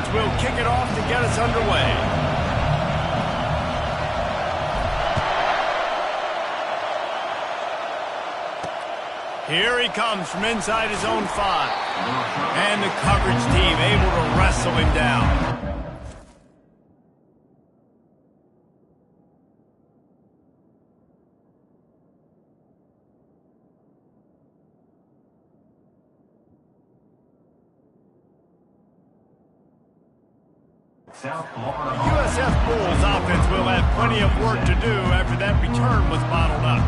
Hines will kick it off to get us underway. Here he comes from inside his own 5. And the coverage team able to wrestle him down. The USF Bulls offense will have plenty of work to do after that return was bottled up.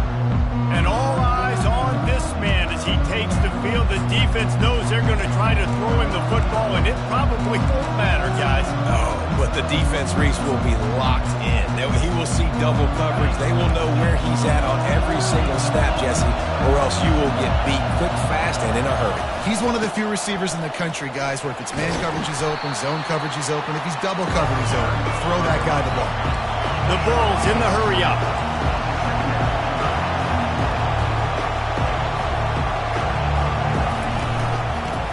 And all eyes on this man as he takes the field. The defense knows they're going to try to throw him the football, and it probably won't matter, guys. Oh, but the defense, Reese, will be locked in. He will see double coverage. They will know where he's at on every single snap, Jesse, or else you will get beat quick, fast, and in a hurry. He's one of the few receivers in the country, guys, where if it's man coverage, he's open, zone coverage, he's open. If he's double covered, he's open. Throw that guy the ball. The Bulls in the hurry up.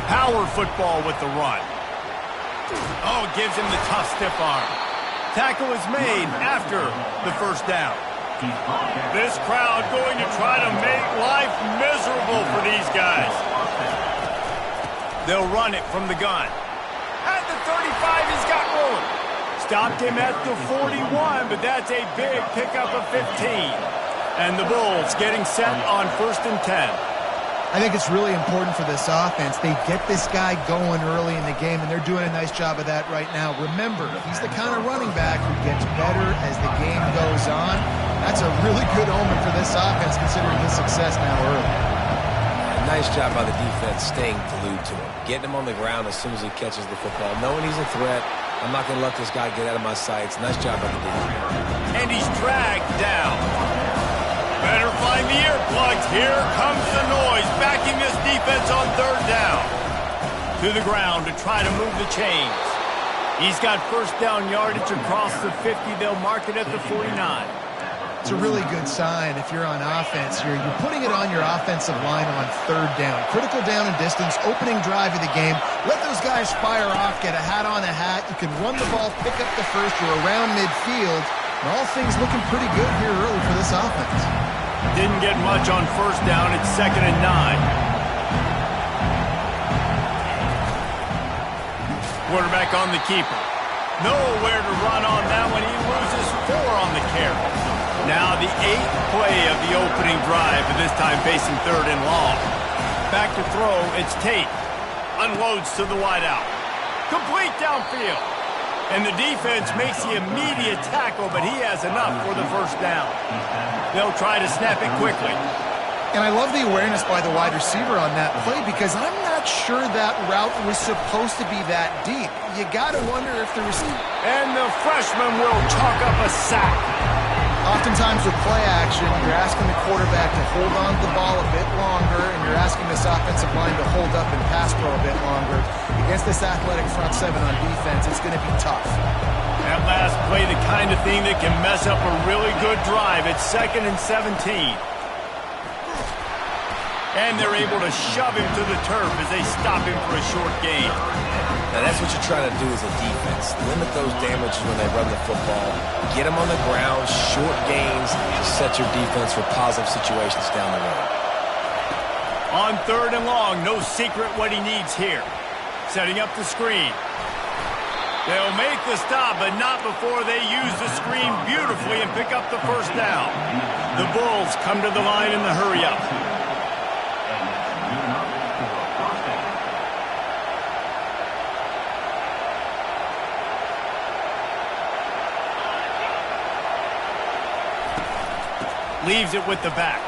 Power football with the run. Oh, gives him the tough stiff arm. Tackle is made after the first down. This crowd going to try to make life miserable for these guys. They'll run it from the gun. At the 35, he's got room. Stopped him at the 41, but that's a big pickup of 15. And the Bulls getting set on 1st and 10. I think it's really important for this offense. They get this guy going early in the game, and they're doing a nice job of that right now. Remember, he's the kind of running back who gets better as the game goes on. That's a really good omen for this offense, considering his success now early. Nice job by the defense staying glued to him. Getting him on the ground as soon as he catches the football. Knowing he's a threat, I'm not going to let this guy get out of my sights. Nice job by the defense. And he's dragged down. Better find the earplugs. Here comes the noise, backing this defense on 3rd down. To the ground to try to move the chains. He's got 1st down yardage across the 50. They'll mark it at the 49. It's a really good sign if you're on offense here. You're putting it on your offensive line on 3rd down. Critical down and distance, opening drive of the game. Let those guys fire off, get a hat on a hat. You can run the ball, pick up the first. You're around midfield. And all things looking pretty good here early for this offense. Didn't get much on 1st down. It's 2nd and 9. Quarterback on the keeper. Nowhere to run on that one. He loses 4 on the carry. Now the 8th play of the opening drive, but this time facing 3rd and long. Back to throw, it's Tate. Unloads to the wideout. Complete downfield. And the defense makes the immediate tackle, but he has enough for the 1st down. They'll try to snap it quickly. And I love the awareness by the wide receiver on that play because I'm not sure that route was supposed to be that deep. You got to wonder if the receiver... And the freshman will chalk up a sack. Oftentimes with play action, you're asking the quarterback to hold on to the ball a bit longer, and you're asking this offensive line to hold up and pass pro a bit longer. Against this athletic front 7 on defense, it's going to be tough. That last play, the kind of thing that can mess up a really good drive. It's 2nd and 17. And they're able to shove him to the turf as they stop him for a short gain. Now, that's what you're trying to do as a defense. Limit those damages when they run the football. Get them on the ground, short gains to set your defense for positive situations down the road. On 3rd and long, no secret what he needs here. Setting up the screen. They'll make the stop, but not before they use the screen beautifully and pick up the 1st down. The Bulls come to the line in the hurry-up. Leaves it with the back.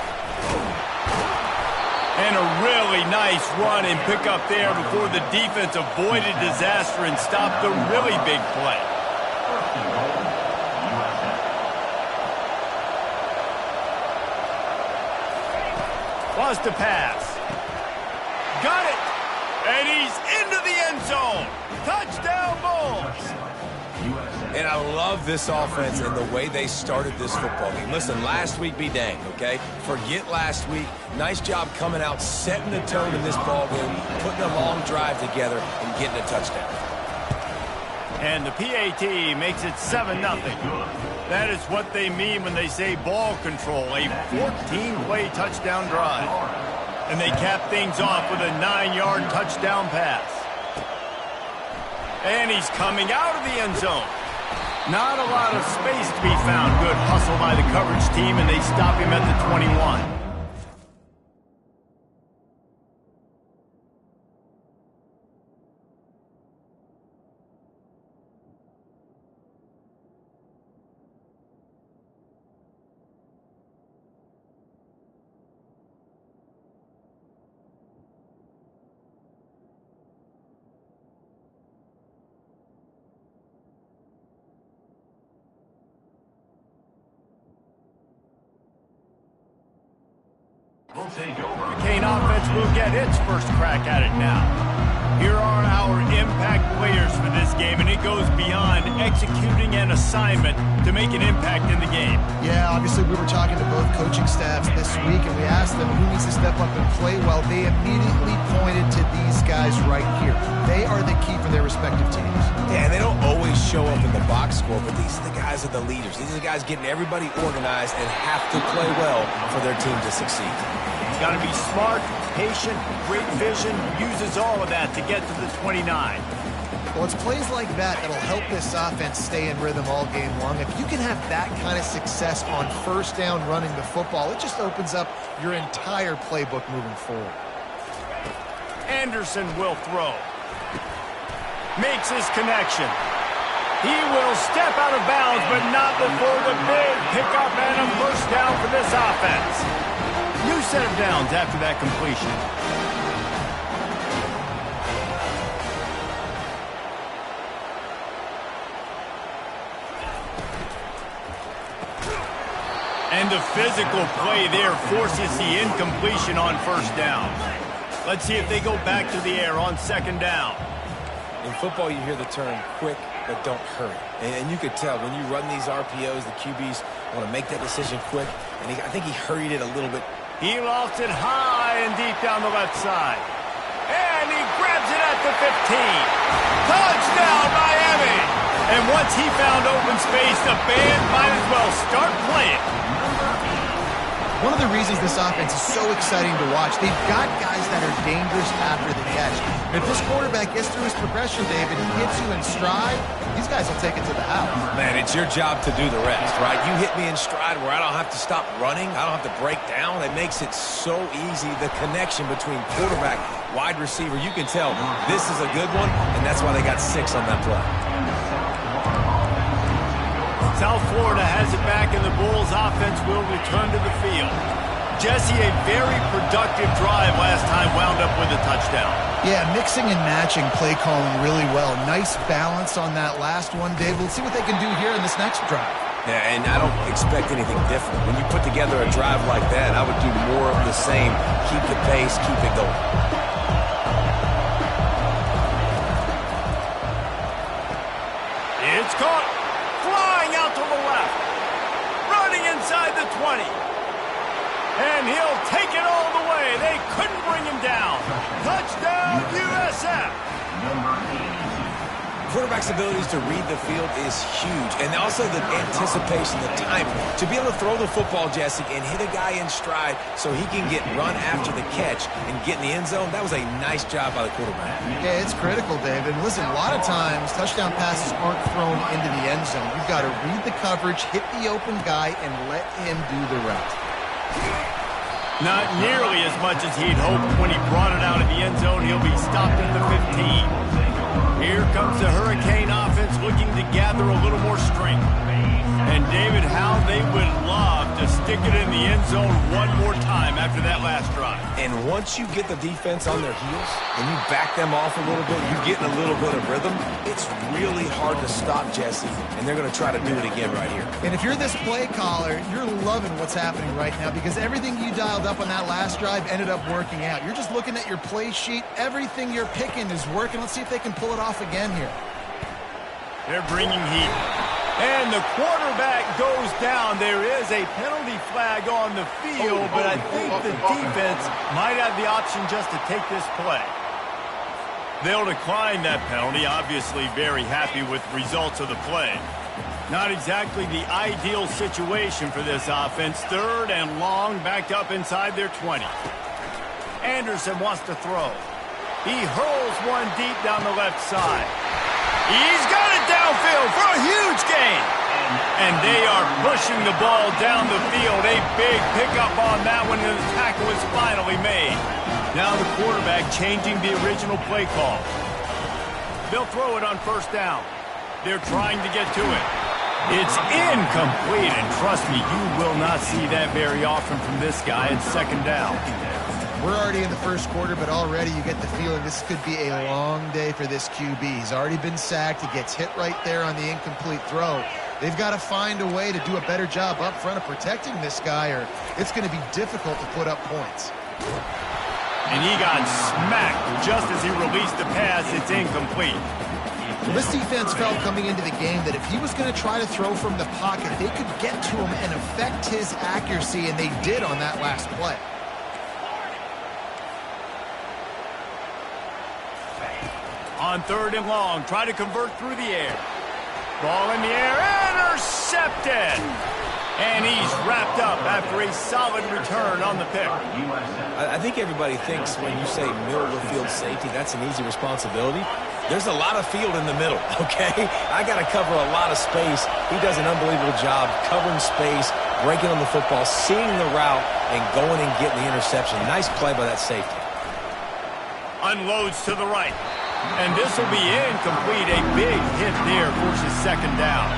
And a really nice run and pick up there before the defense avoided disaster and stopped the really big play. Was to pass. Got it! And he's into the end zone. Touchdown, Bulls! And I love this offense and the way they started this football game. Listen, last week be dang, okay? Forget last week. Nice job coming out, setting the tone in this ball game, putting a long drive together, and getting a touchdown. And the PAT makes it 7-0. That is what they mean when they say ball control, a 14-play touchdown drive. And they cap things off with a 9-yard touchdown pass. And he's coming out of the end zone. Not a lot of space to be found. Good hustle by the coverage team, and they stop him at the 21. The Kane offense will get its first crack at it now. Here are our impact players for this game, and it goes beyond executing an assignment to make an impact in the game. Yeah, obviously we were talking to both coaching staffs this week, and we asked them who needs to step up and play well. They immediately pointed to these guys right here. They are the key for their respective teams. Yeah, and they don't always show up in the box score, but these are the guys that are the leaders. These are the guys getting everybody organized and have to play well for their team to succeed. Got to be smart, patient, great vision, uses all of that to get to the 29. Well, it's plays like that that'll help this offense stay in rhythm all game long. If you can have that kind of success on first down running the football, it just opens up your entire playbook moving forward. Anderson will throw. Makes his connection. He will step out of bounds, but not before the big pickup and a first down for this offense. New set of downs after that completion. And the physical play there forces the incompletion on first down. Let's see if they go back to the air on second down. In football, you hear the term quick, but don't hurry. And you could tell when you run these RPOs, the QBs want to make that decision quick. And I think he hurried it a little bit. He lofts it high and deep down the left side. And he grabs it at the 15. Touchdown, Miami! And once he found open space, the band might as well start playing. One of the reasons this offense is so exciting to watch, they've got guys that are dangerous after the catch. And if this quarterback gets through his progression, David, he hits you in stride, these guys will take it to the house. Man, it's your job to do the rest, right? You hit me in stride where I don't have to stop running. I don't have to break down. It makes it so easy. The connection between quarterback, wide receiver, you can tell this is a good one, and that's why they got 6 on that play. South Florida has it back, and the Bulls offense will return to the field. Jesse, a very productive drive last time, wound up with a touchdown. Yeah, mixing and matching play calling really well. Nice balance on that last one, Dave. We'll see what they can do here in this next drive. Yeah, and I don't expect anything different. When you put together a drive like that, I would do more of the same. Keep the pace, keep it going. It's caught. Flying out to the left. Running inside the 20. And he'll take it all the way. They couldn't bring him down. Touchdown, USF. Quarterback's abilities to read the field is huge. And also the anticipation, the timing. To be able to throw the football, Jesse, and hit a guy in stride so he can get run after the catch and get in the end zone, that was a nice job by the quarterback. Yeah, it's critical, David. Listen, a lot of times touchdown passes aren't thrown into the end zone. You've got to read the coverage, hit the open guy, and let him do the rest. Not nearly as much as he'd hoped when he brought it out of the end zone. He'll be stopped at the 15. Here comes the Hurricane offense looking to gather a little more strength. And David, how they would love to stick it in the end zone one more time after that last drive. And once you get the defense on their heels and you back them off a little bit, you get in a little bit of rhythm, it's really hard to stop Jesse, and they're going to try to do it again right here. And if you're this play caller, you're loving what's happening right now because everything you dialed up on that last drive ended up working out. You're just looking at your play sheet. Everything you're picking is working. Let's see if they can pull it off again here. They're bringing heat. And the quarterback goes down. There is a penalty flag on the field, but I think the defense might have the option just to take this play. They'll decline that penalty, obviously very happy with the results of the play. Not exactly the ideal situation for this offense. 3rd and long, backed up inside their 20. Anderson wants to throw. He hurls one deep down the left side. He's got it downfield for a huge gain. And they are pushing the ball down the field. A big pickup on that one, and the tackle is finally made. Now the quarterback changing the original play call. They'll throw it on 1st down. They're trying to get to it. It's incomplete, and trust me, you will not see that very often from this guy at 2nd down. We're already in the 1st quarter, but already you get the feeling this could be a long day for this QB. He's already been sacked. He gets hit right there on the incomplete throw. They've got to find a way to do a better job up front of protecting this guy, or it's going to be difficult to put up points. And he got smacked just as he released the pass. It's incomplete. Well, this defense felt coming into the game that if he was going to try to throw from the pocket, they could get to him and affect his accuracy, and they did on that last play. On 3rd and long, try to convert through the air. Ball in the air, intercepted! And he's wrapped up after a solid return on the pick. I think everybody thinks when you say middle of the field safety, that's an easy responsibility. There's a lot of field in the middle, okay? I got to cover a lot of space. He does an unbelievable job covering space, breaking on the football, seeing the route, and going and getting the interception. Nice play by that safety. Unloads to the right. And this will be incomplete. A big hit there forces 2nd down.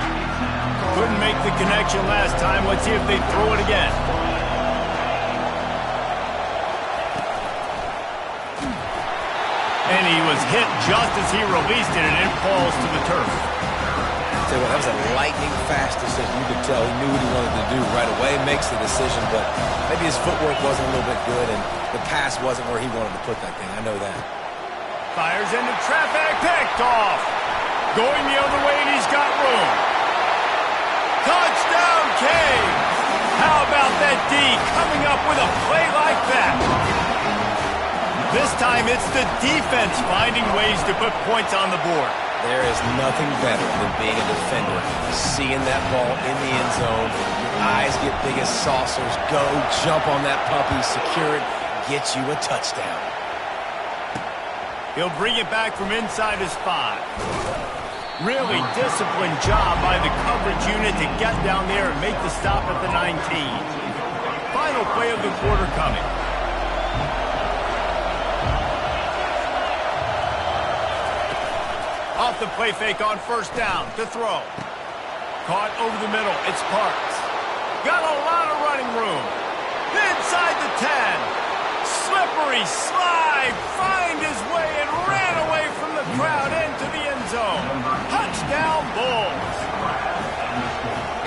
Couldn't make the connection last time. Let's see if they throw it again. And he was hit just as he released it, and it falls to the turf. Tell you what, that was a lightning-fast decision. You could tell he knew what he wanted to do right away. Makes the decision, but maybe his footwork wasn't a little bit good, and the pass wasn't where he wanted to put that thing. I know that. Fires into traffic, picked off. Going the other way, and he's got room. Touchdown, Canes! How about that D coming up with a play like that? This time, it's the defense finding ways to put points on the board. There is nothing better than being a defender. Seeing that ball in the end zone, your eyes get big as saucers. Go, jump on that puppy, secure it, get you a touchdown. He'll bring it back from inside his 5. Really disciplined job by the coverage unit to get down there and make the stop at the 19. Final play of the quarter coming. Off the play fake on 1st down to throw. Caught over the middle. It's Parks. Got a lot of running room. Inside the 10. Slippery slide, find his way and ran away from the crowd into the end zone. Touchdown, Bulls.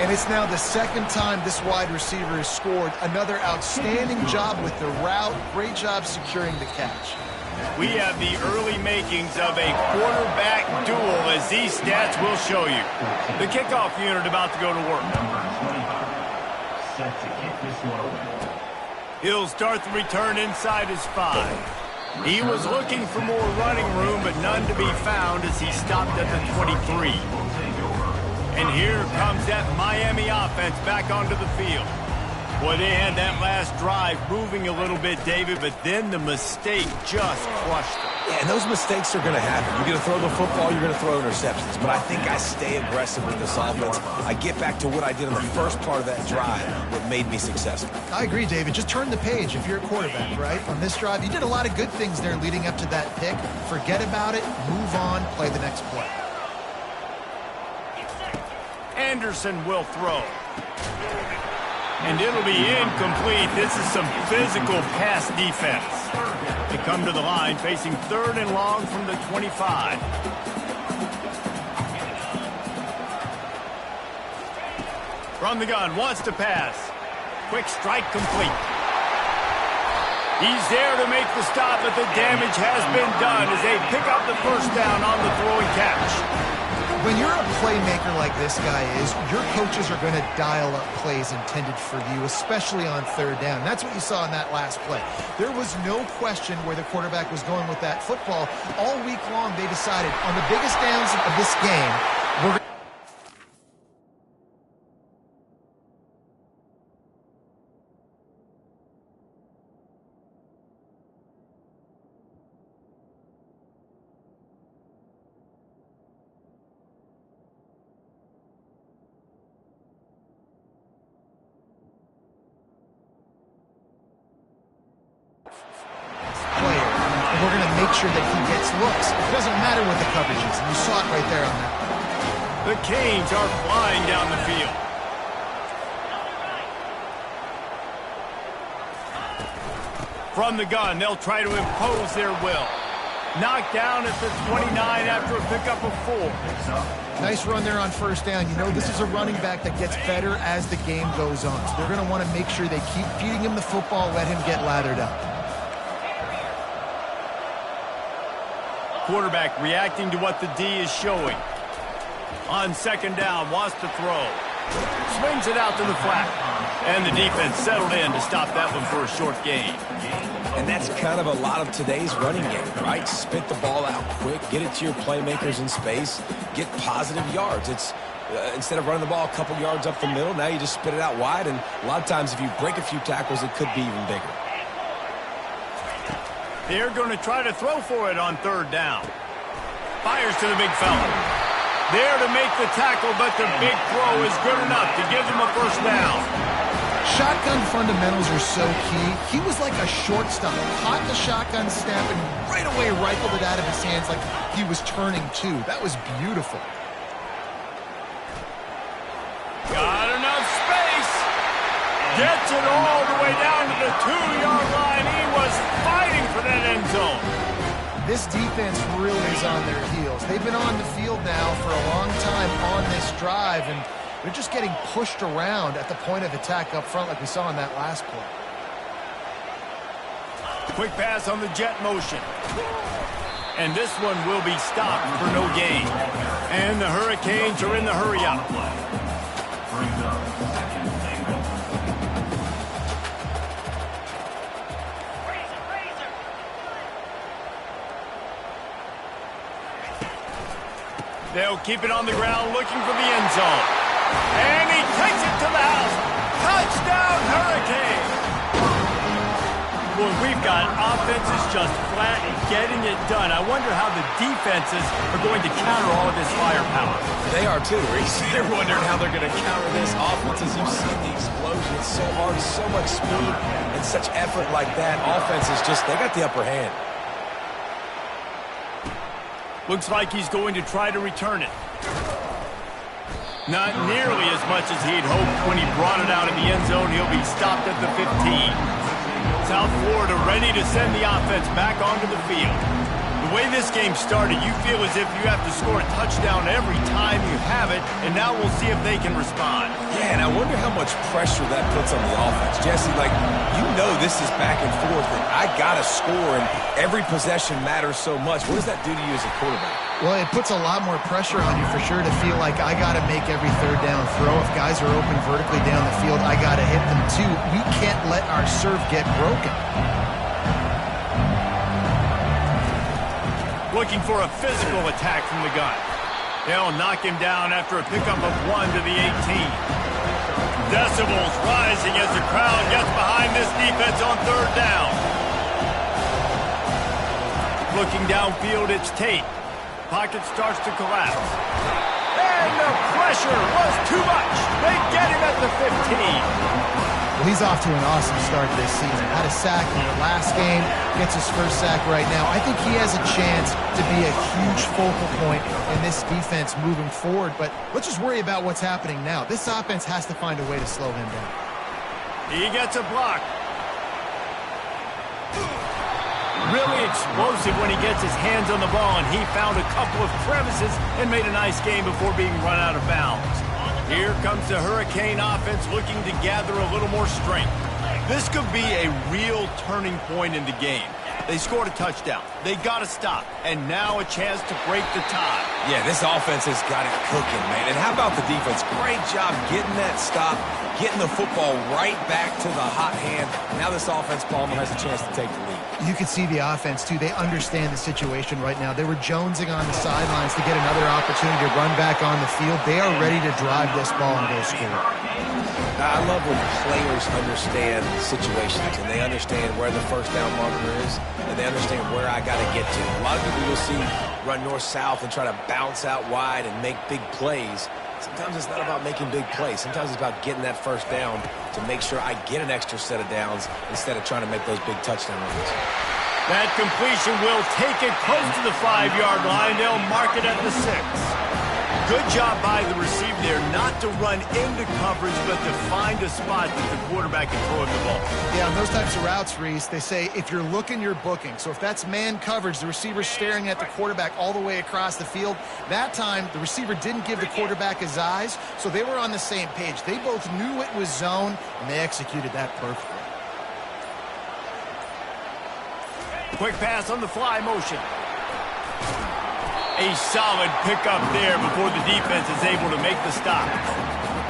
And it's now the 2nd time this wide receiver has scored. Another outstanding job with the route. Great job securing the catch. We have the early makings of a quarterback duel, as these stats will show you. The kickoff unit about to go to work. Set to kick this one away. He'll start the return inside his 5. He was looking for more running room, but none to be found as he stopped at the 23. And here comes that Miami offense back onto the field. Boy, they had that last drive moving a little bit, David, but then the mistake just crushed them. Yeah, and those mistakes are going to happen. You're going to throw the football, you're going to throw interceptions. But I think I stay aggressive with this offense. I get back to what I did in the first part of that drive that made me successful. I agree, David. Just turn the page if you're a quarterback, right? On this drive, you did a lot of good things there leading up to that pick. Forget about it, move on, play the next play. Anderson will throw. And it'll be incomplete. This is some physical pass defense. They come to the line facing 3rd and long from the 25. From the gun, wants to pass. Quick strike complete. He's there to make the stop, but the damage has been done as they pick up the 1st down on the throw and catch. When you're a playmaker like this guy is, your coaches are going to dial up plays intended for you, especially on third down. That's what you saw in that last play. There was no question where the quarterback was going with that football. All week long, they decided on the biggest downs of this game, we're going to make sure that he gets looks. It doesn't matter what the coverage is, and you saw it right there on that. The Canes are flying down the field. From the gun, they'll try to impose their will. Knocked down at the 29 after a pickup of 4. Nice run there on first down. You know, this is a running back that gets better as the game goes on. So they're going to want to make sure they keep feeding him the football, let him get lathered up. Quarterback reacting to what the D is showing. On second down, wants to throw. Swings it out to the flat. And the defense settled in to stop that one for a short gain. And that's kind of a lot of today's running game, right? Spit the ball out quick, get it to your playmakers in space, get positive yards. It's instead of running the ball a couple yards up the middle, now you just spit it out wide, and a lot of times if you break a few tackles, it could be even bigger. They're going to try to throw for it on third down. Fires to the big fella. There to make the tackle, but the big throw is good enough to give them a first down. Shotgun fundamentals are so key. He was like a shortstop. Caught the shotgun snap and right away rifled it out of his hands like he was turning too. That was beautiful. Got enough space. Gets it all the way down to the 2-yard line. He was fighting for that end zone. This defense really is on their heels. They've been on the field now for a long time on this drive, and they're just getting pushed around at the point of attack up front like we saw in that last play. Quick pass on the jet motion. And this one will be stopped for no gain. And the Hurricanes are in the hurry-up. They'll keep it on the ground looking for the end zone. And he takes it to the house. Touchdown, Hurricane! Boy, we've got offenses just flat getting it done. I wonder how the defenses are going to counter all of this firepower. They are too, Reese. They're wondering how they're going to counter this offense. As you've seen the explosion, it's so hard, so much speed, and such effort like that. Offenses just, they got the upper hand. Looks like he's going to try to return it. Not nearly as much as he'd hoped when he brought it out in the end zone. He'll be stopped at the 15. South Florida ready to send the offense back onto the field. The way this game started, you feel as if you have to score a touchdown every time you have it, and now we'll see if they can respond. Yeah, and I wonder how much pressure that puts on the offense. Jesse, like, you know this is back and forth, and I got to score, and every possession matters so much. What does that do to you as a quarterback? Well, it puts a lot more pressure on you for sure to feel like I got to make every third down throw. If guys are open vertically down the field, I got to hit them too. We can't let our serve get broken. Looking for a physical attack from the gun. They'll knock him down after a pickup of 1 to the 18. Decibels rising as the crowd gets behind this defense on third down. Looking downfield, it's Tate. Pocket starts to collapse. And the pressure was too much. They get him at the 15. Well, he's off to an awesome start this season. Had a sack in the last game, gets his first sack right now. I think he has a chance to be a huge focal point in this defense moving forward, but let's just worry about what's happening now. This offense has to find a way to slow him down. He gets a block. Really explosive when he gets his hands on the ball, and he found a couple of crevices and made a nice game before being run out of bounds. Here comes the Hurricane offense looking to gather a little more strength. This could be a real turning point in the game. They scored a touchdown. They got to stop. And now a chance to break the tie. Yeah, this offense has got it cooking, man. And how about the defense? Great job getting that stop, getting the football right back to the hot hand. Now this offense, Palmer, has a chance to take the lead. You can see the offense, too. They understand the situation right now. They were jonesing on the sidelines to get another opportunity to run back on the field. They are ready to drive this ball and go score. I love when players understand situations and they understand where the first down marker is and they understand where I got to get to. A lot of people you'll see run north-south and try to bounce out wide and make big plays. Sometimes it's not about making big plays. Sometimes it's about getting that first down to make sure I get an extra set of downs instead of trying to make those big touchdown runs. That completion will take it close to the 5-yard line. They'll mark it at the 6. Good job by the receiver there not to run into coverage, but to find a spot that the quarterback can throw him the ball. Yeah, on those types of routes, Reese, they say if you're looking, you're booking. So if that's man coverage, the receiver's staring at the quarterback all the way across the field. That time, the receiver didn't give the quarterback his eyes, so they were on the same page. They both knew it was zone, and they executed that perfectly. Quick pass on the fly motion. A solid pickup there before the defense is able to make the stop.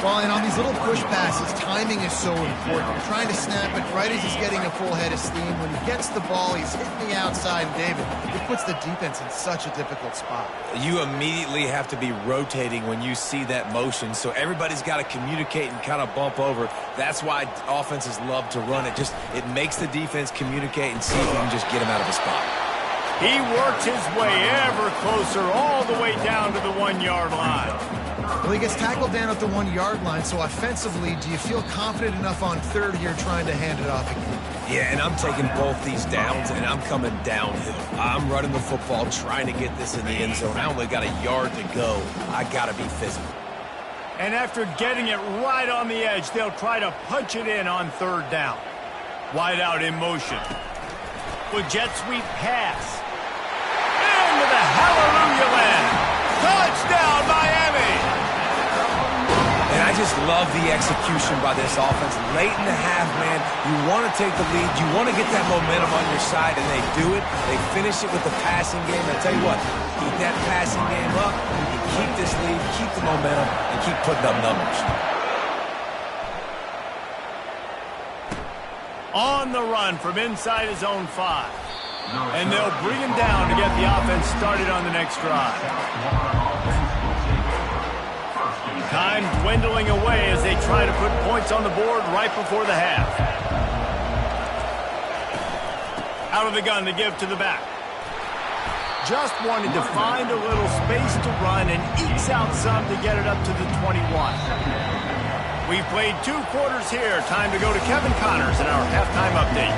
Well, and on these little push passes, timing is so important. You're trying to snap it right as he's getting a full head of steam. When he gets the ball, he's hitting the outside, and David, it puts the defense in such a difficult spot. You immediately have to be rotating when you see that motion, so everybody's got to communicate and kind of bump over. That's why offenses love to run it. It makes the defense communicate and see if you can just get him out of a spot. He works his way ever closer all the way down to the 1-yard line. Well, he gets tackled down at the 1-yard line, so offensively, do you feel confident enough on third here trying to hand it off again? Yeah, and I'm taking both these downs, and I'm coming downhill. I'm running the football, trying to get this in the end zone. I only got a yard to go. I got to be physical. And after getting it right on the edge, they'll try to punch it in on third down. Wide out in motion. With jet sweep pass. Into the hallelujah land. Touchdown, Miami! And I just love the execution by this offense. Late in the half, man, you want to take the lead. You want to get that momentum on your side, and they do it. They finish it with the passing game. I tell you what, keep that passing game up. You can keep this lead, keep the momentum, and keep putting up numbers. On the run from inside his own 5. And they'll bring him down to get the offense started on the next drive. Time dwindling away as they try to put points on the board right before the half. Out of the gun to give to the back. Just wanted to find a little space to run and ekes out some to get it up to the 21. We've played 2 quarters here. Time to go to Kevin Connors in our halftime update.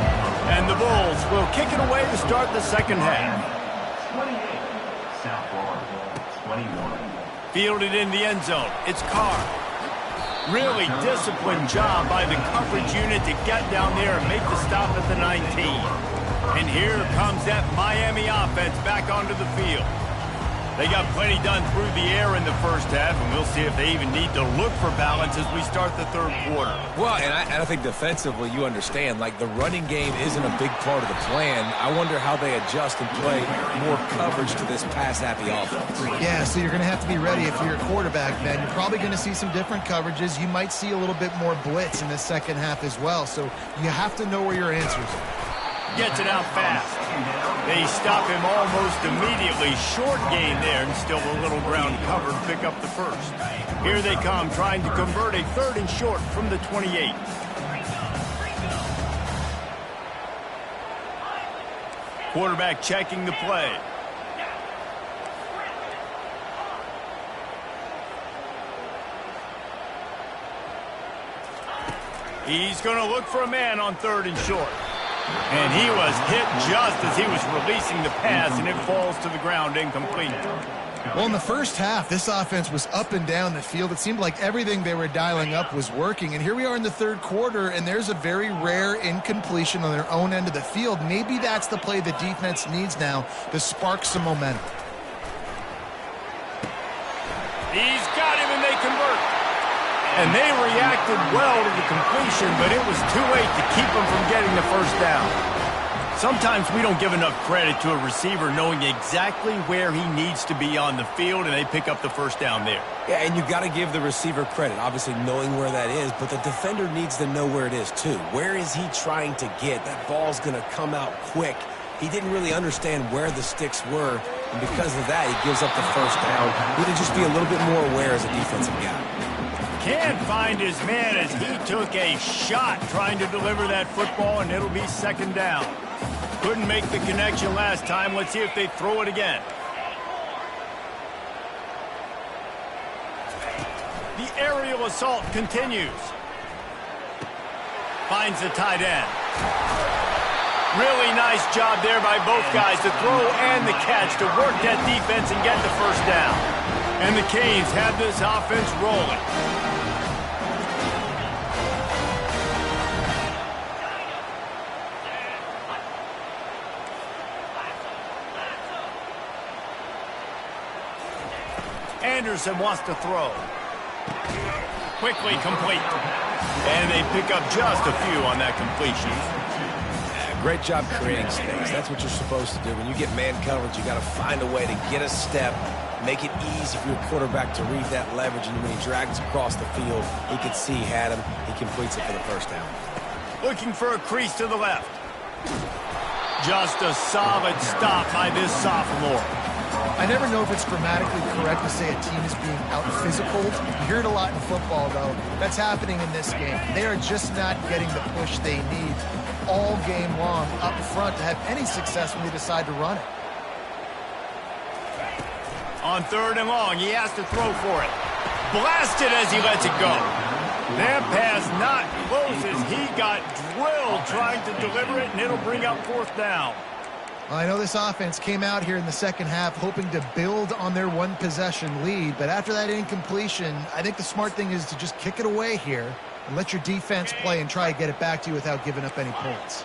And the Bulls will kick it away to start the second half. 28, South Florida, 21. Fielded in the end zone. It's Carr. Really disciplined job by the coverage unit to get down there and make the stop at the 19. And here comes that Miami offense back onto the field. They got plenty done through the air in the first half, and we'll see if they even need to look for balance as we start the third quarter. Well, and I think defensively, you understand, like the running game isn't a big part of the plan. I wonder how they adjust and play more coverage to this pass-happy offense. Yeah, so you're going to have to be ready if you're a quarterback, man. You're probably going to see some different coverages. You might see a little bit more blitz in the second half as well, so you have to know where your answers are. Gets it out fast. They stop him almost immediately. Short gain there, and still a little ground cover to pick up the first. Here they come, trying to convert a 3rd and short from the 28. Quarterback checking the play. He's going to look for a man on 3rd and short. And he was hit just as he was releasing the pass, and it falls to the ground incomplete. Well, in the first half, this offense was up and down the field. It seemed like everything they were dialing up was working. And here we are in the third quarter, and there's a very rare incompletion on their own end of the field. Maybe that's the play the defense needs now to spark some momentum. He's got him, and they convert. And they reacted well to the completion, but it was too late to keep them from getting the first down. Sometimes we don't give enough credit to a receiver knowing exactly where he needs to be on the field, and they pick up the first down there. Yeah, and you've got to give the receiver credit, obviously knowing where that is, but the defender needs to know where it is too. Where is he trying to get? That ball's going to come out quick. He didn't really understand where the sticks were, and because of that, he gives up the first down. He need to just be a little bit more aware as a defensive guy. Can't find his man as he took a shot trying to deliver that football, and it'll be second down. Couldn't make the connection last time. Let's see if they throw it again. The aerial assault continues. Finds the tight end. Really nice job there by both guys, the throw and the catch, to work that defense and get the first down. And the Canes have this offense rolling. Anderson wants to throw. Quickly complete. And they pick up just a few on that completion. Great job creating space. That's what you're supposed to do. When you get man coverage, you got to find a way to get a step, make it easy for your quarterback to read that leverage, and when he drags across the field, he can see he had him. He completes it for the first down. Looking for a crease to the left. Just a solid stop by this sophomore. I never know if it's grammatically correct to say a team is being out-physical. You hear it a lot in football, though. That's happening in this game. They are just not getting the push they need all game long up front to have any success when they decide to run it. On third and long, he has to throw for it. Blasted as he lets it go. That pass not close as he got drilled trying to deliver it, and it'll bring up fourth down. I know this offense came out here in the second half hoping to build on their one-possession lead, but after that incompletion, I think the smart thing is to just kick it away here and let your defense play and try to get it back to you without giving up any points.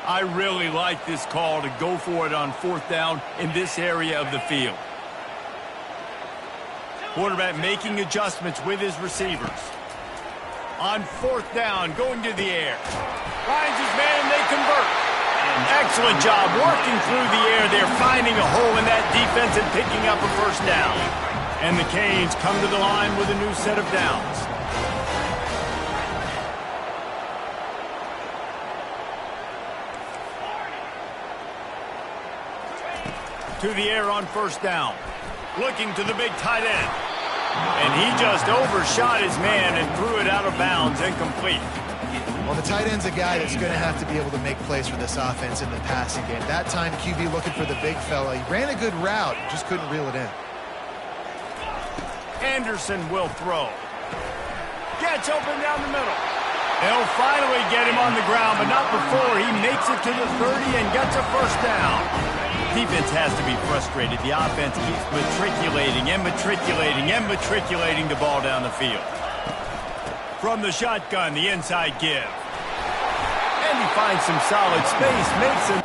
I really like this call to go for it on fourth down in this area of the field. Quarterback making adjustments with his receivers. On fourth down, going to the air. Finds his man, they convert. Excellent job working through the air. They're finding a hole in that defense and picking up a first down. And the Canes come to the line with a new set of downs. To the air on first down. Looking to the big tight end. And he just overshot his man and threw it out of bounds, incomplete. Well, the tight end's a guy that's going to have to be able to make plays for this offense in the passing game. That time, QB looking for the big fella. He ran a good route, just couldn't reel it in. Anderson will throw. Gets open down the middle. They'll finally get him on the ground, but not before he makes it to the 30 and gets a first down. Defense has to be frustrated. The offense keeps matriculating and matriculating and matriculating the ball down the field. From the shotgun, the inside give. And he finds some solid space, makes him.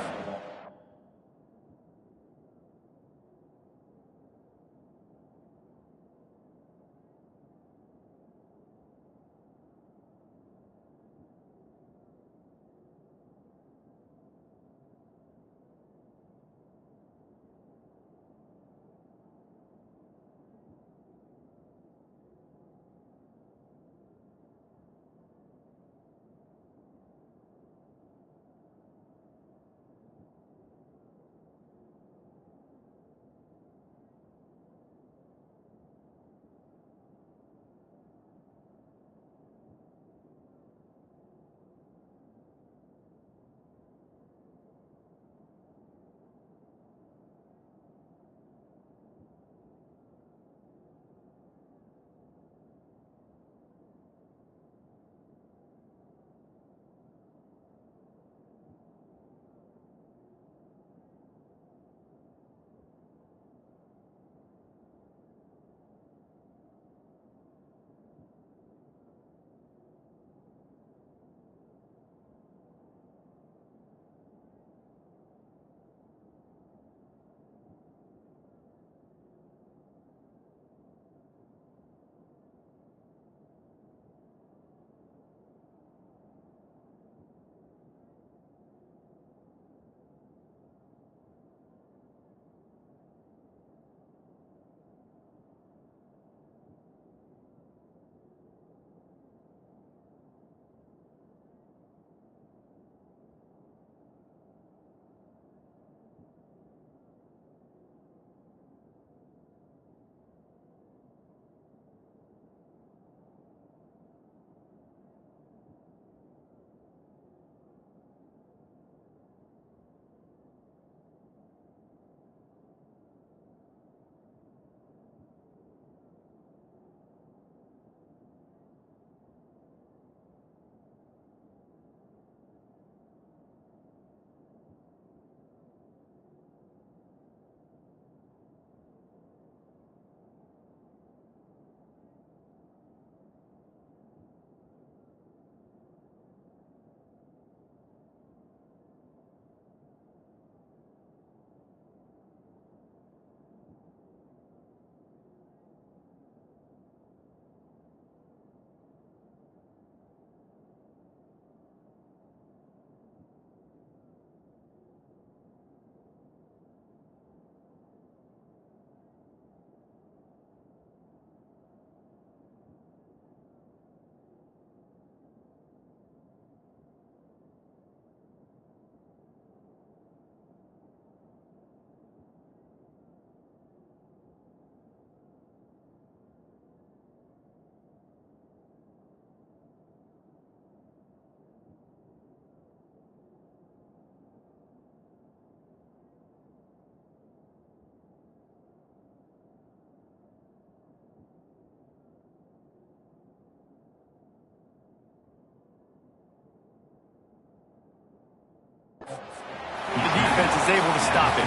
defense is able to stop it.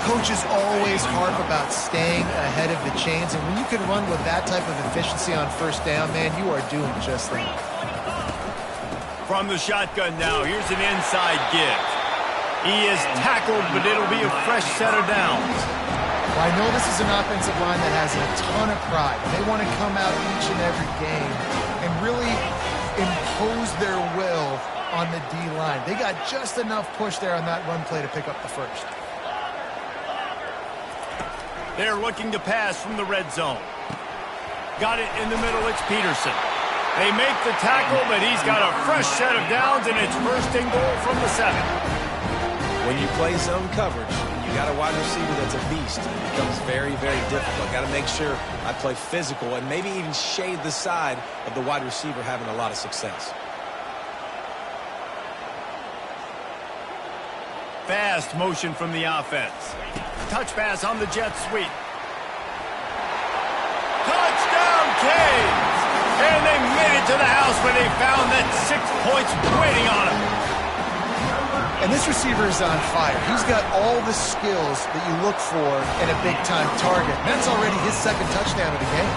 Coaches always harp about staying ahead of the chains, and when you can run with that type of efficiency on first down, man, you are doing just that. From the shotgun now, here's an inside give. He is tackled, but it'll be a fresh set of downs. Well, I know this is an offensive line that has a ton of pride. They want to come out each and every game and really impose their will on the D-line. They got just enough push there on that run play to pick up the first. They're looking to pass from the red zone. Got it in the middle, it's Peterson. They make the tackle, but he's got a fresh set of downs, and it's first and goal from the 7. When you play zone coverage, you got a wide receiver that's a beast. It becomes very, very difficult. Got to make sure I play physical and maybe even shade the side of the wide receiver having a lot of success. Fast motion from the offense. Touch pass on the jet sweep. Touchdown, Canes! And they made it to the house where they found that 6 points waiting on them. And this receiver is on fire. He's got all the skills that you look for in a big-time target. That's already his second touchdown of the game.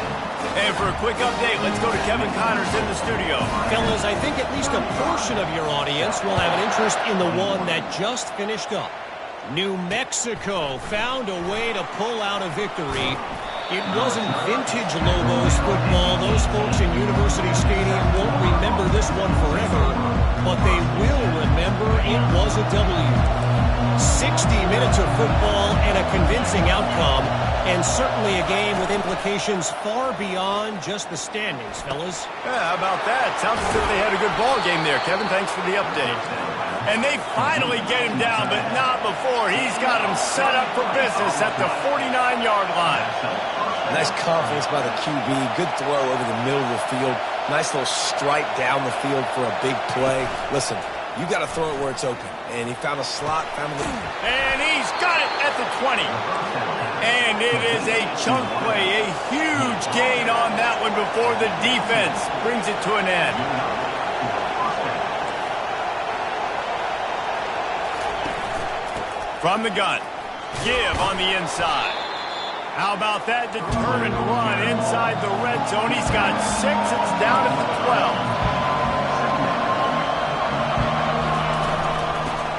And for a quick update, let's go to Kevin Connors in the studio. Fellas, I think at least a portion of your audience will have an interest in the one that just finished up. New Mexico found a way to pull out a victory. It wasn't vintage Lobos football. Those folks in University Stadium won't remember this one forever, but they will remember it was a W. 60 minutes of football and a convincing outcome, and certainly a game with implications far beyond just the standings, fellas. Yeah, how about that? Sounds as if they had a good ball game there, Kevin. Thanks for the update. And they finally get him down, but not before. He's got him set up for business at the 49-yard line. Nice confidence by the QB. Good throw over the middle of the field. Nice little strike down the field for a big play. Listen, you got to throw it where it's open. And he found a slot, found a lead. And he's got it at the 20. And it is a chunk play, a huge gain on that one before the defense brings it to an end. From the gun, give on the inside. How about that determined run inside the red zone? He's got 6. It's down at the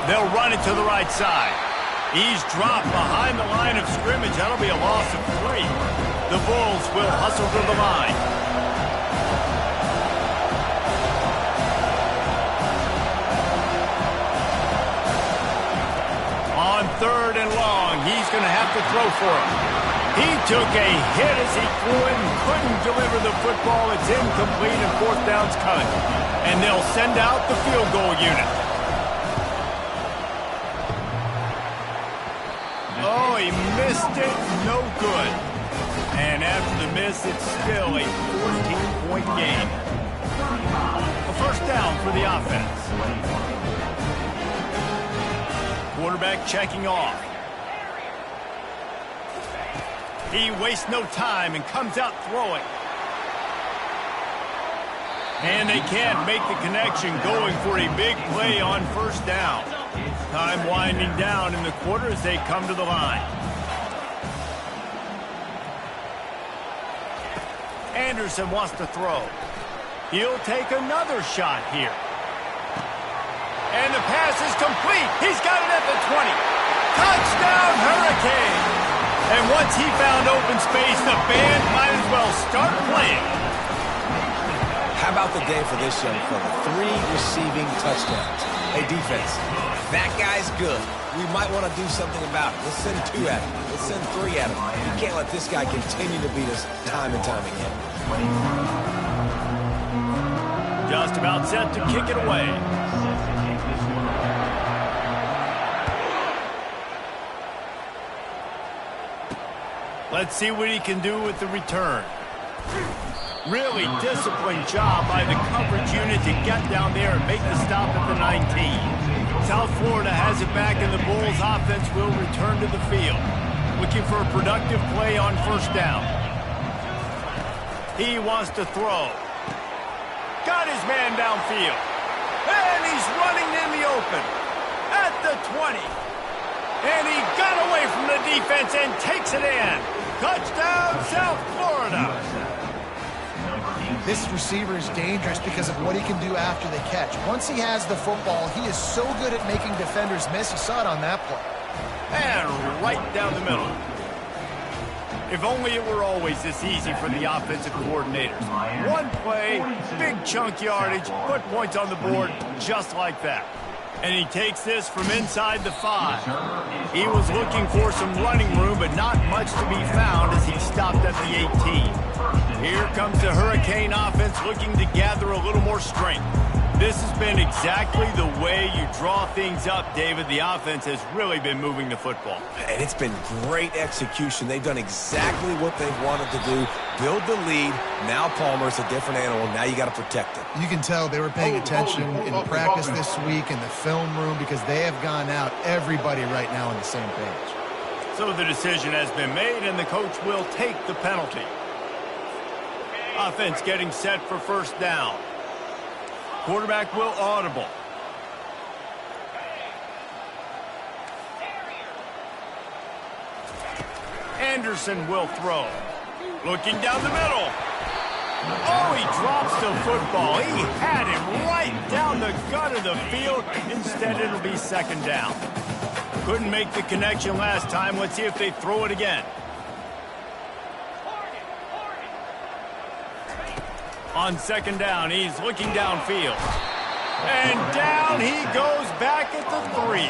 12. They'll run it to the right side. He's dropped behind the line of scrimmage. That'll be a loss of 3. The Bulls will hustle to the line. On 3rd and long, he's going to have to throw for him. He took a hit as he threw it and couldn't deliver the football. It's incomplete and 4th down's coming. And they'll send out the field goal unit. Oh, he missed it. No good. And after the miss, it's still a 14-point game. A first down for the offense. Quarterback checking off. He wastes no time and comes out throwing. And they can't make the connection, going for a big play on first down. Time winding down in the quarter as they come to the line. Anderson wants to throw. He'll take another shot here. And the pass is complete. He's got it at the 20. Touchdown, Hurricane! And once he found open space, the band might as well start playing. How about the day for this young fella? 3 receiving touchdowns. Hey, defense, that guy's good. We might want to do something about it. Let's send 2 at him. Let's send 3 at him. You can't let this guy continue to beat us time and time again. Just about set to kick it away. Let's see what he can do with the return. Really disciplined job by the coverage unit to get down there and make the stop at the 19. South Florida has it back, and the Bulls offense will return to the field. Looking for a productive play on first down. He wants to throw. Got his man downfield. And he's running in the open. At the 20. from the defense and takes it in. Touchdown, South Florida. This receiver is dangerous because of what he can do after the catch. Once he has the football, he is so good at making defenders miss. You saw it on that play. And right down the middle. If only it were always this easy for the offensive coordinators. One play, big chunk yardage, put points on the board just like that. And he takes this from inside the 5. He was looking for some running room, but not much to be found as he stopped at the 18. Here comes the Hurricane offense looking to gather a little more strength. This has been exactly the way you draw things up, David. The offense has really been moving the football. And it's been great execution. They've done exactly what they've wanted to do. Build the lead. Now Palmer's a different animal. Now you got to protect it. You can tell they were paying attention in practice this week in the film room because they have gone out, everybody right now on the same page. So the decision has been made, and the coach will take the penalty. Offense getting set for first down. Quarterback will audible. Anderson will throw. Looking down the middle. Oh, he drops the football. He had him right down the gut of the field. Instead, it'll be second down. Couldn't make the connection last time. Let's see if they throw it again. On second down, he's looking downfield. And down he goes back at the 3.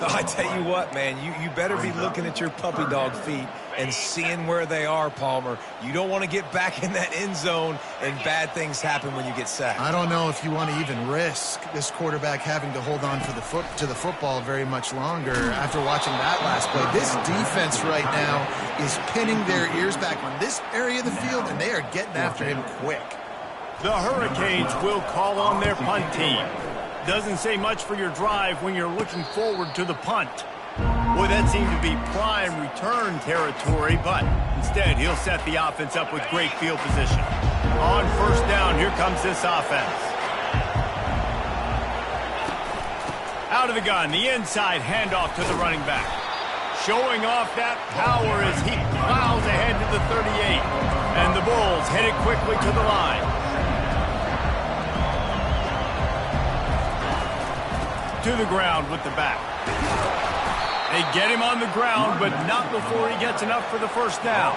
I tell you what, man, you better be looking at your puppy dog feet and seeing where they are, Palmer. You don't want to get back in that end zone and bad things happen when you get sacked. I don't know if you want to even risk this quarterback having to hold on for to the football very much longer after watching that last play. This defense right now is pinning their ears back on this area of the field, and they are getting after him quick. The Hurricanes will call on their punt team. Doesn't say much for your drive when you're looking forward to the punt. Boy, that seemed to be prime return territory, but instead he'll set the offense up with great field position. On first down, here comes this offense. Out of the gun, the inside handoff to the running back. Showing off that power as he plows ahead to the 38. And the Bulls headed quickly to the line. To the ground with the back. They get him on the ground, but not before he gets enough for the first down.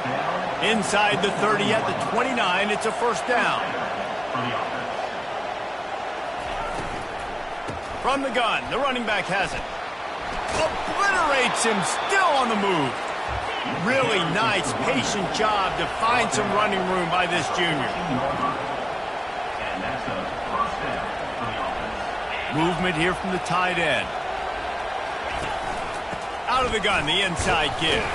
Inside the 30 at the 29, it's a first down. From the gun, the running back has it. Obliterates him, still on the move. Really nice, patient job to find some running room by this junior. Movement here from the tight end. Out of the gun, the inside give.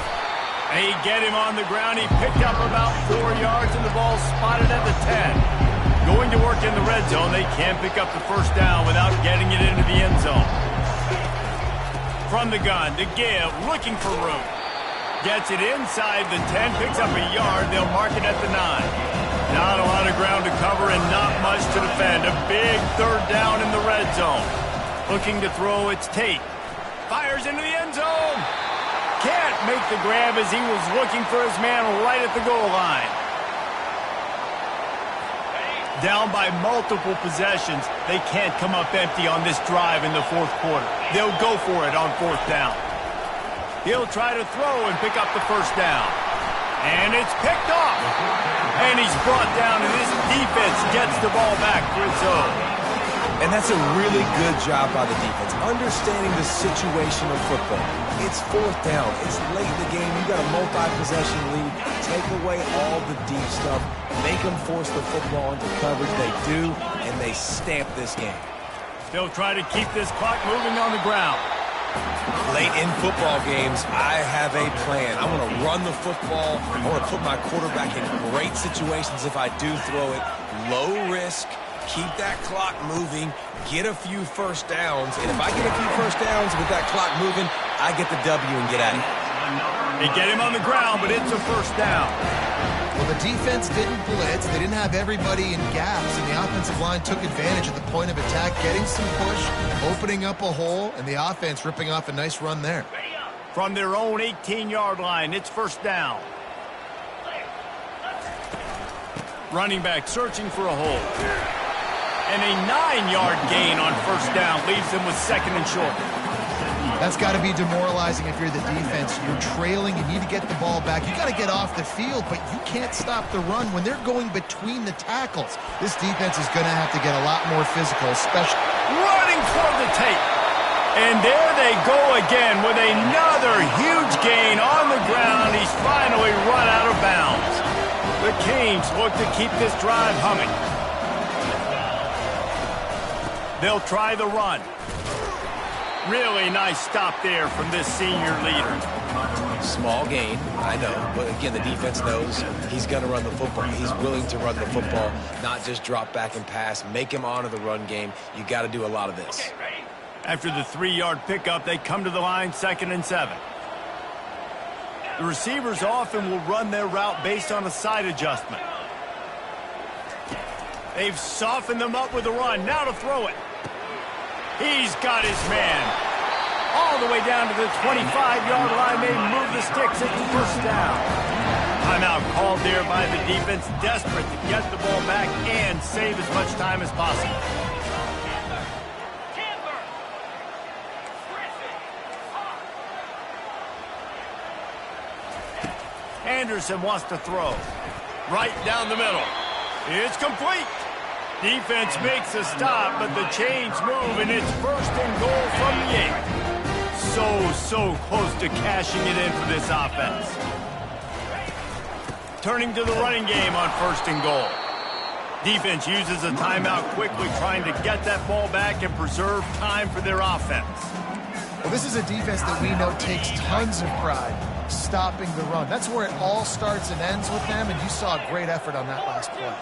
They get him on the ground. He picked up about 4 yards, and the ball spotted at the 10. Going to work in the red zone. They can't pick up the first down without getting it into the end zone. From the gun, the give, looking for room. Gets it inside the 10, picks up a yard. They'll mark it at the 9. Not a lot of ground to cover and not much to defend. A big third down in the red zone. Looking to throw, it's Tate. Fires into the end zone. Can't make the grab as he was looking for his man right at the goal line. Down by multiple possessions. They can't come up empty on this drive in the fourth quarter. They'll go for it on fourth down. He'll try to throw and pick up the first down. And it's picked off. And he's brought down, and his defense gets the ball back for its own. And that's a really good job by the defense, understanding the situation of football. It's fourth down. It's late in the game. You got a multi-possession lead. Take away all the deep stuff. Make them force the football into coverage. They do, and they stamp this game. They'll try to keep this clock moving on the ground. Late in football games, I have a plan. I want to run the football. I want to put my quarterback in great situations if I do throw it. Low risk, keep that clock moving, get a few first downs. And if I get a few first downs with that clock moving, I get the W and get out of here. They get him on the ground, but it's a first down. Well, the defense didn't blitz. They didn't have everybody in gaps, and the offensive line took advantage at the point of attack, getting some push, opening up a hole, and the offense ripping off a nice run there. From their own 18-yard line, it's first down. Running back searching for a hole. And a 9-yard gain on first down leaves them with second and short. That's got to be demoralizing if you're the defense. You're trailing, you need to get the ball back. You got to get off the field, but you can't stop the run when they're going between the tackles. This defense is going to have to get a lot more physical, especially running for the tape. And there they go again with another huge gain on the ground. He's finally run out of bounds. The Canes look to keep this drive humming. They'll try the run. Really nice stop there from this senior leader. Small gain, I know. But again, the defense knows he's going to run the football. He's willing to run the football, not just drop back and pass. Make him honor the run game. You got to do a lot of this. After the 3-yard pickup, they come to the line, 2nd and 7. The receivers often will run their route based on a side adjustment. They've softened them up with a run. Now to throw it. He's got his man. All the way down to the 25-yard line. They move the sticks at the first down. Timeout called there by the defense, desperate to get the ball back and save as much time as possible. Anderson wants to throw. Right down the middle. It's complete. Defense makes a stop, but the chains move, and it's first and goal from the 8. So close to cashing it in for this offense. Turning to the running game on first and goal. Defense uses a timeout quickly, trying to get that ball back and preserve time for their offense. Well, this is a defense that we know takes tons of pride stopping the run. That's where it all starts and ends with them, and you saw a great effort on that last play.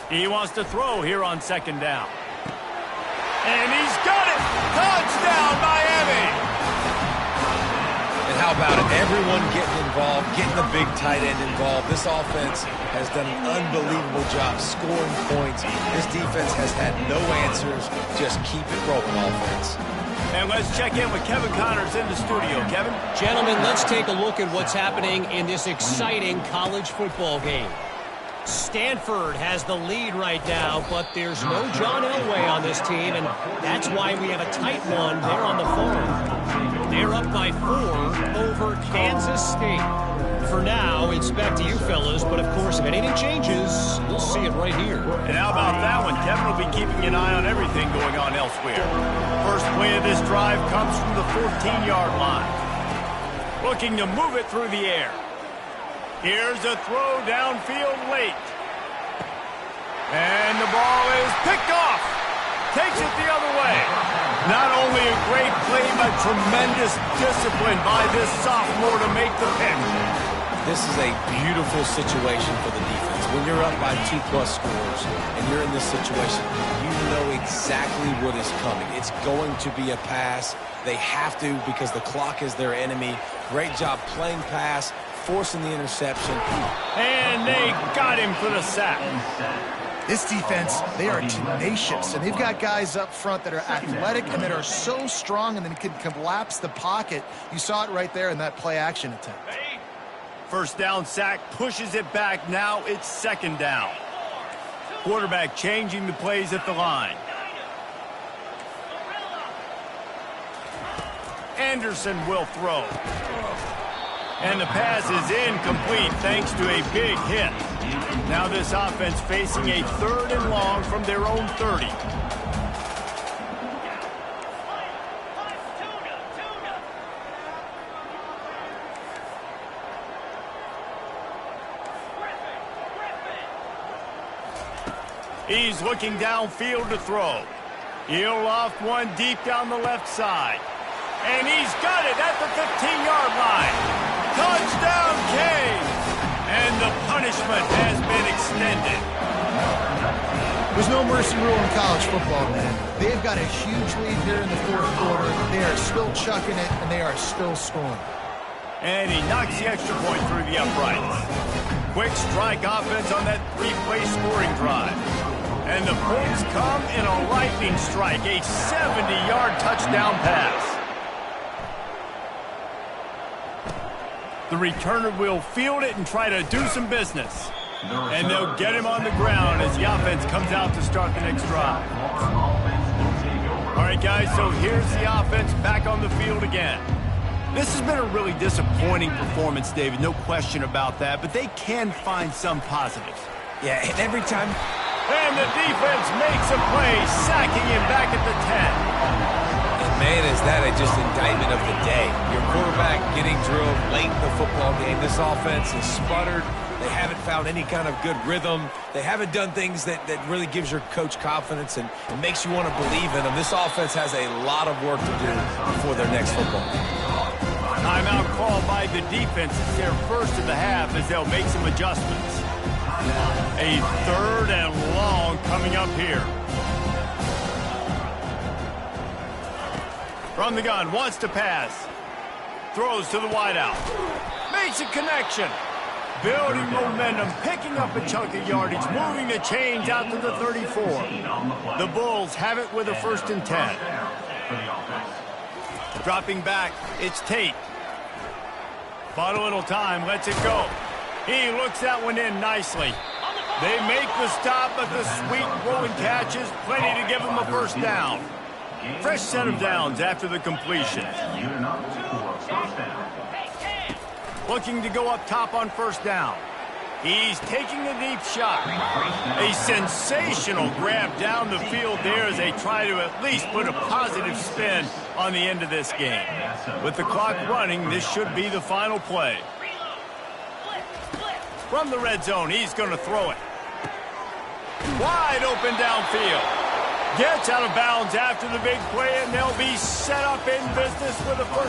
He wants to throw here on 2nd down. And he's got it! Touchdown, Miami! And how about it? Everyone getting involved, getting the big tight end involved. This offense has done an unbelievable job scoring points. This defense has had no answers. Just keep it rolling, offense. And let's check in with Kevin Connors in the studio. Kevin? Gentlemen, let's take a look at what's happening in this exciting college football game. Stanford has the lead right now, but there's no John Elway on this team, and that's why we have a tight one there on the farm. They're up by 4 over Kansas State. For now, it's back to you fellas, but of course, if anything changes, we'll see it right here. And how about that one? Kevin will be keeping an eye on everything going on elsewhere. First play of this drive comes from the 14-yard line. Looking to move it through the air. Here's a throw downfield late. And the ball is picked off. Takes it the other way. Not only a great play, but tremendous discipline by this sophomore to make the pick. This is a beautiful situation for the defense. When you're up by 2+ scores and you're in this situation, you know exactly what is coming. It's going to be a pass. They have to because the clock is their enemy. Great job playing pass, forcing the interception. And they got him for the sack. This defense, they are tenacious, and they've got guys up front that are athletic and that are so strong and then can collapse the pocket. You saw it right there in that play-action attempt. First down sack, pushes it back. Now it's 2nd down. Quarterback changing the plays at the line. Anderson will throw. And the pass is incomplete thanks to a big hit. Now this offense facing a 3rd and long from their own 30. He's looking downfield to throw. He'll loft one deep down the left side. And he's got it at the 15-yard line. Touchdown, Canes! And the punishment has been extended. There's no mercy rule in college football, man. They've got a huge lead here in the 4th quarter. They are still chucking it, and they are still scoring. And he knocks the extra point through the uprights. Quick strike offense on that three-play scoring drive. And the points come in a lightning strike, a 70-yard touchdown pass. The returner will field it and try to do some business. And they'll get him on the ground as the offense comes out to start the next drive. All right, guys, so here's the offense back on the field again. This has been a really disappointing performance, David, no question about that, but they can find some positives. Yeah, and every time... And the defense makes a play, sacking him back at the 10. And man, is that just indictment of the day. Your quarterback getting drilled late in the football game. This offense is sputtered. They haven't found any kind of good rhythm. They haven't done things that really gives your coach confidence and makes you want to believe in them. This offense has a lot of work to do before their next football game. Timeout called by the defense. It's their first of the half as they'll make some adjustments. A 3rd and long coming up here. From the gun, wants to pass. Throws to the wideout. Makes a connection. Building momentum, picking up a chunk of yardage, moving the chains out to the 34. The Bulls have it with a 1st and 10. Dropping back, it's Tate. Bought a little time, lets it go. He looks that one in nicely. They make the stop, but the sweet rolling catch is plenty to give them a 1st down. Fresh set of downs after the completion. Looking to go up top on 1st down. He's taking a deep shot. A sensational grab down the field there as they try to at least put a positive spin on the end of this game. With the clock running, this should be the final play. From the red zone, he's going to throw it. Wide open downfield. Gets out of bounds after the big play, and they'll be set up in business with a 1st.